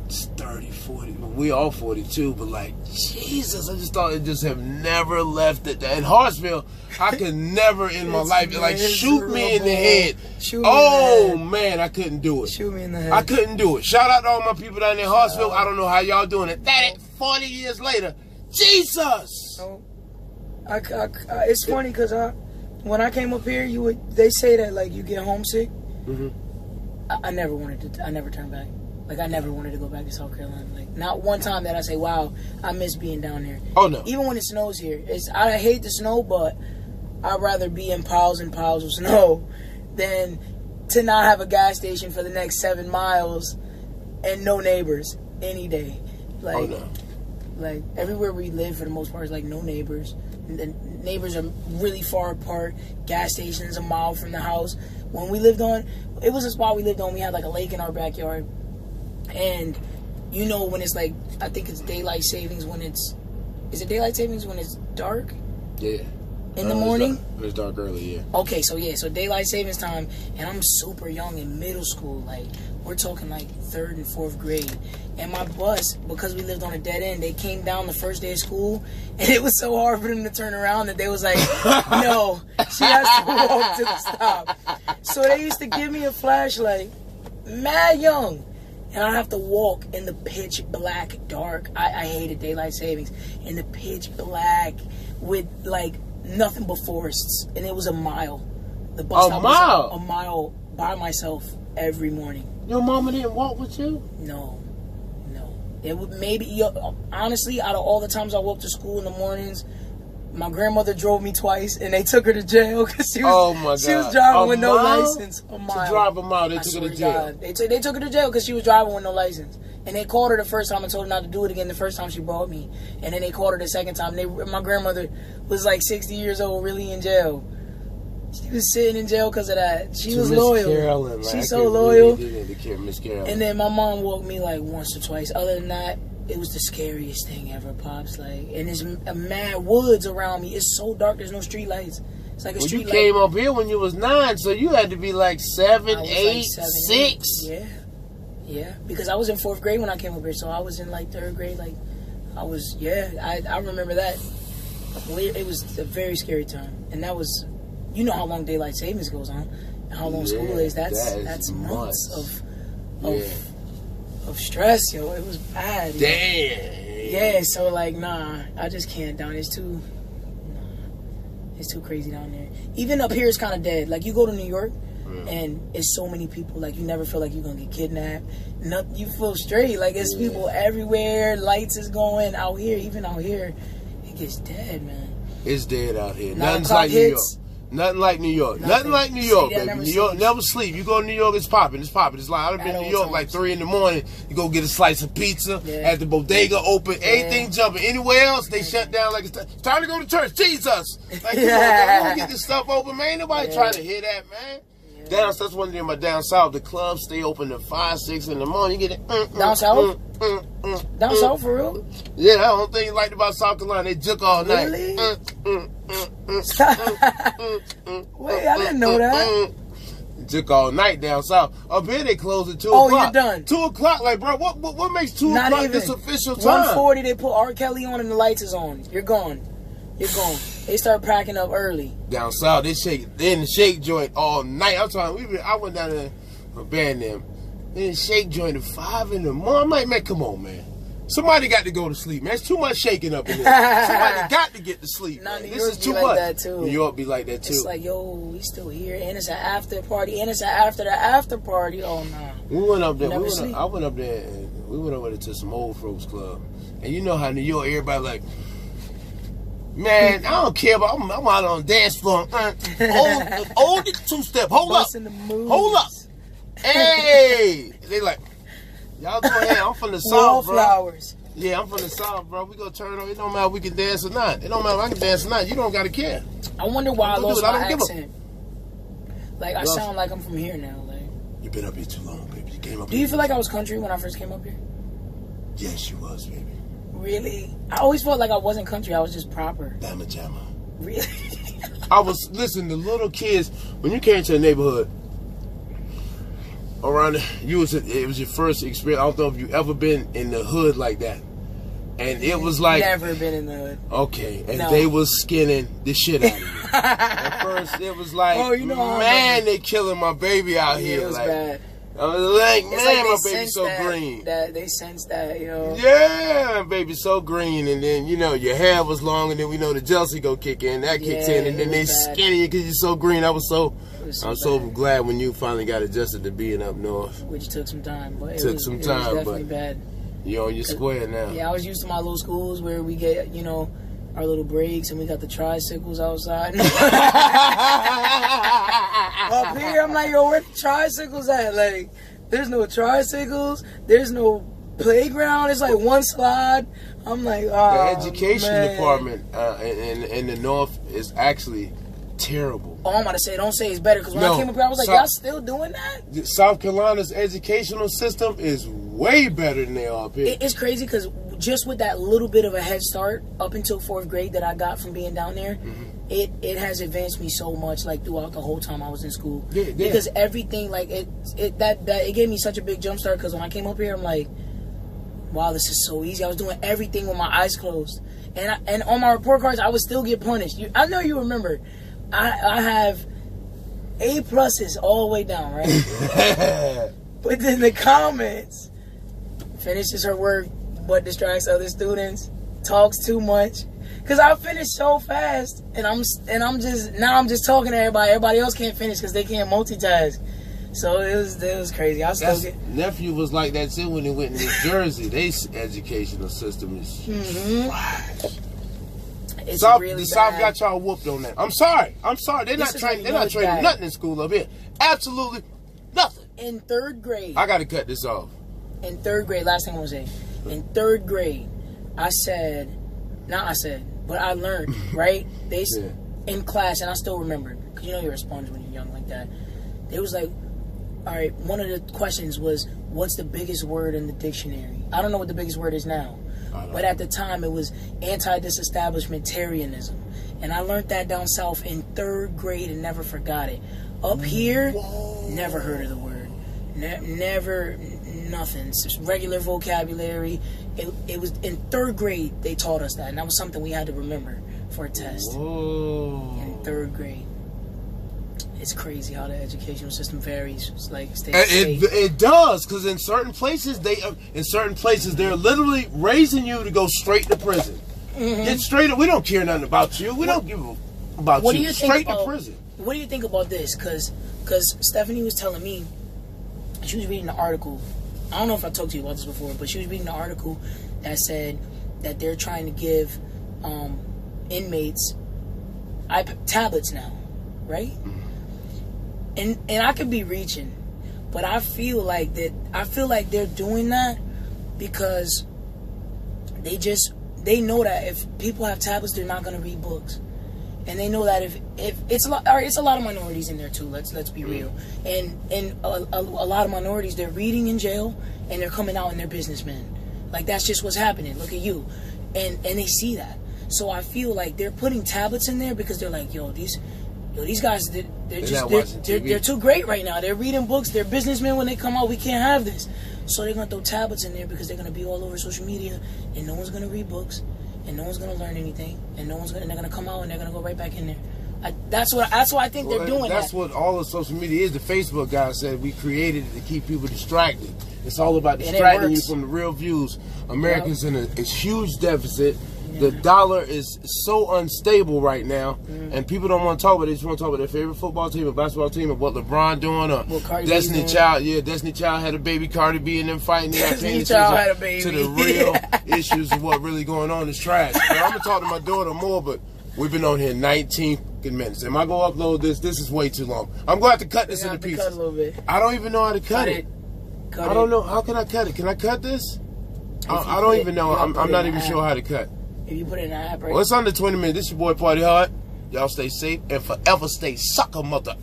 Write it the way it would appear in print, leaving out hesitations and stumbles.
it's 30, 40. We all 42, but like, Jesus, I just thought it just have never left it. In Hartsville, I could never in my life, like, shoot me in the head. Oh, man, I couldn't do it. Shoot me in the head. I couldn't do it. Shout out to all my people down there in Hartsville. I don't know how y'all doing it. 40 years later. Jesus! No. It's funny because when I came up here, they say that, like, you get homesick. Mm-hmm. I never turned back. Like, I never wanted to go back to South Carolina. Like, not one time that I say, wow, I miss being down there. Oh, no. Even when it snows here. I hate the snow, but I'd rather be in piles and piles of snow than to not have a gas station for the next 7 miles and no neighbors any day. Like, oh, no. Like, everywhere we live, for the most part, is like no neighbors. The neighbors are really far apart. Gas stations a mile from the house. When we lived on, it was a spot we lived on. We had like a lake in our backyard. And you know when it's like, I think it's daylight savings when it's, is it daylight savings when it's dark? Yeah. In the morning? It's dark early, yeah. Okay, so yeah, so daylight savings time, and I'm super young in middle school. Like, we're talking like 3rd and 4th grade. And my bus, because we lived on a dead end, they came down the first day of school, and it was so hard for them to turn around that they was like, no, she has to walk to the stop. So they used to give me a flashlight, mad young. And I have to walk in the pitch black dark. I hated daylight savings. In the pitch black with like nothing but forests. And it was a mile. The bus stop was a mile by myself every morning. Your mama didn't walk with you? No. It would maybe, honestly, out of all the times I walked to school in the mornings, my grandmother drove me twice, and they took her to jail because she was driving with no license. A mile. To drive a mile, they took her to jail. They took her to jail because she was driving with no license. And they called her the first time and told her not to do it again the first time she brought me. And then they called her the second time. My grandmother was like 60 years old, really in jail. She was sitting in jail because of that. She was loyal. Carolyn, She's so loyal. Miss Carolyn. And then my mom walked me like once or twice. Other than that, it was the scariest thing ever, Pops. Like, and there's mad woods around me. It's so dark. There's no street lights. It's like a street light. You came up here when you was 9, so you had to be like 7, 8, 6. Yeah. Because I was in 4th grade when I came up here, so I was in like 3rd grade. Like, I remember that. It was a very scary time, and that was, you know how long daylight savings goes on, and how long school is. That's months of stress, yo. It was bad. Damn. Yeah, so like, nah, I just can't down. It's too crazy down there. Even up here, it's kind of dead. Like, you go to New York, and it's so many people. Like, you never feel like you're gonna get kidnapped. You feel straight. Like, it's people everywhere. Lights is going out here. Even out here, it gets dead, man. It's dead out here. 9 Nothing's o'clock like New York. hits. Nothing like New York. Nothing like New York, baby. New York never sleep. You go to New York, it's popping. It's popping. It's like, I've been in New York like 3 in the morning. You go get a slice of pizza at the bodega open. Everything jumping. Anywhere else, they shut down like it's time to go to church. Jesus. Like, come on, man. We don't get this stuff open, man. Ain't nobody trying to hear that, man. Down south, that's one thing about down south. The clubs stay open at 5, 6 in the morning. You get it. Down south? Down south for real? Yeah, that's the only thing you liked about South Carolina. They juke all night. Really? Wait, I didn't know that. Juke all night down south. Up here they close at 2 o'clock. Oh, you're done. 2 o'clock, like, bro, what makes 2 Not o'clock even. this official time? 1:40 they put R. Kelly on and the lights is on. You're gone. You're gone. They start packing up early. Down south, they in the shake joint all night. I'm talking. I went down there for band them. In the shake joint at 5 in the morning. I'm like, man, come on, man. Somebody got to go to sleep, man. It's too much shaking up in there. Somebody got to get to sleep. Nah, New this York is too be much. Like that too. New York be like that too. It's like, yo, we still here, and it's an after party, and it's an after the after party. Oh nah. We went up there. I went up there, and we went over there to some old folks club, and you know how New York, everybody like, man, I don't care about. I'm out on the dance floor. Old 2-step. Hold up. Hey, they like, y'all go ahead. I'm from the south, bro. Wallflowers. Yeah, I'm from the south, bro. We gonna turn on. It don't matter if we can dance or not. It don't matter if I can dance or not. You don't gotta care. I wonder why I lost my accent. Like, I sound like I'm from here now. Like, you've been up here too long, baby. You came up. Do you feel like I was country when I first came up here? Yes, you was, baby. Really? I always felt like I wasn't country. I was just proper. Damn it, Jamma. Really? I was, listen, the little kids, when you came to the neighborhood, around. It was your first experience. I don't know if you ever been in the hood like that. And it was like... Never been in the hood. Okay. And they was skinning the shit out of you. At first, it was like, man, they killing my baby out here. It was like, bad. I was like, man, like my baby's so green. They sensed that, you know. Yeah, baby's so green. And then, you know, your hair was long. And then we know the jealousy go kick in. That kicks in. And then they skinny you because you're so green. I was so glad when you finally got adjusted to being up north. Which took some time. But it was definitely bad. You're on your square now. Yeah, I was used to my little schools where we get, you know, our little breaks and we got the tricycles outside. Up here, I'm like, yo, where the tricycles at? Like, there's no tricycles. There's no playground. It's like one slide. I'm like, oh, the education department in the north is actually terrible. Oh, I'm about to say, don't say it's better, because when I came up here, I was like, y'all still doing that? South Carolina's educational system is way better than they are up here. It's crazy because just with that little bit of a head start up until 4th grade that I got from being down there, it has advanced me so much, like, throughout the whole time I was in school. Because everything, like, it gave me such a big jump start, because when I came up here, I'm like, wow, this is so easy. I was doing everything with my eyes closed. And on my report cards, I would still get punished. I know you remember. I have A+ all the way down, right? But then the comments, finishes her work but distracts other students, talks too much. Cause I finished so fast, and I'm just talking to everybody. Everybody else can't finish because they can't multitask. So it was crazy. Nephew was like that too when he went in New Jersey. Their educational system is trash. It's South, really the bad. South got y'all whooped on that. I'm sorry. They're not training nothing in school up here. Absolutely nothing. In 3rd grade. I got to cut this off. In 3rd grade, last thing I'm going to say. In 3rd grade, I learned, right? In class, and I still remember, because you know you're a sponge when you're young like that. They was like, all right, one of the questions was, what's the biggest word in the dictionary? I don't know what the biggest word is now. But at the time, it was anti-disestablishmentarianism. And I learned that down south in 3rd grade and never forgot it. Up here, never heard of the word. Never, nothing. It's just regular vocabulary. It was in 3rd grade they taught us that. And that was something we had to remember for a test. Whoa. In 3rd grade. It's crazy how the educational system varies. It's like it does, because in certain places they're literally raising you to go straight to prison. Get straight. We don't care nothing about you. We don't give about you. Straight to prison. What do you think about this? Because Stephanie was telling me, she was reading an article. I don't know if I talked to you about this before, but she was reading an article that said that they're trying to give inmates tablets now, right? And I could be reaching, but I feel like they're doing that because they know that if people have tablets, they're not gonna read books, and they know that if it's a lot of minorities in there too. Let's be real, and a lot of minorities, they're reading in jail and they're coming out and they're businessmen. Like, that's just what's happening. Look at you, and they see that. So I feel like they're putting tablets in there because they're like, these guys, they're too great right now. They're reading books. They're businessmen. When they come out, we can't have this. So they're gonna throw tablets in there because they're gonna be all over social media, and no one's gonna read books, and no one's gonna learn anything, and they're gonna come out and they're gonna go right back in there. That's why I think they're doing. That's what all of social media is. The Facebook guy said we created it to keep people distracted. It's all about distracting you from the real views. Americans in a huge deficit. The dollar is so unstable right now, and people don't want to talk about it. They just want to talk about their favorite football team or basketball team, or what LeBron doing, or Destiny Child. Yeah, Destiny Child had a baby, Cardi B, and them fighting. Destiny Child had a baby. To the real issues of what really going on is trash. Now, I'm gonna talk to my daughter more, but we've been on here 19 minutes. Am I gonna upload this? This is way too long. I'm gonna have to cut this into pieces. Cut a little bit. I don't even know how to cut it. I don't know. How can I cut it? Can I cut this? I don't even know. I'm not even sure how to cut. If you put it in an app, right? Well, it's under 20 minutes. This is your boy Party Hard. Y'all stay safe and forever stay sucker mother.